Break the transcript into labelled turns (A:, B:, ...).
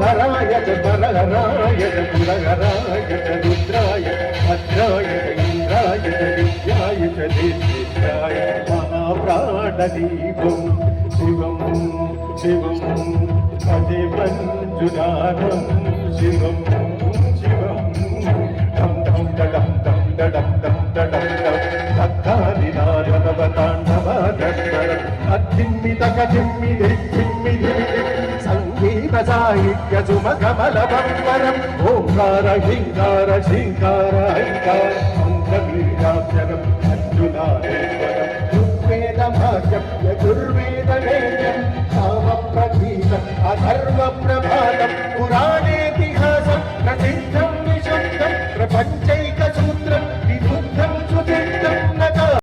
A: मनोहराय च परहराय च पुरहराय च रुद्राय भद्राय च इंद्राय च विद्याय च देशेन्द्राय महाप्राणदीपं शिवं शिवं भजे मञ्जुनाथं शिवं शिवं दं दं दं दं दं दं दं भक्तादिनाथनवताण्डवदत्तरम् अद्दिम्मितकजिम्मिदि संगीत साहित्य सुमकमलवम्बरम् ओंकार हिंकार शिंकार हंकार मन्त्रबीजाक्षरम् अर्जुनादेश्वरम् ऋग्वेदभाष्यम् यजुर्वेदवेद्यम् सामप्रतीतम् अथर्वप्रभातम्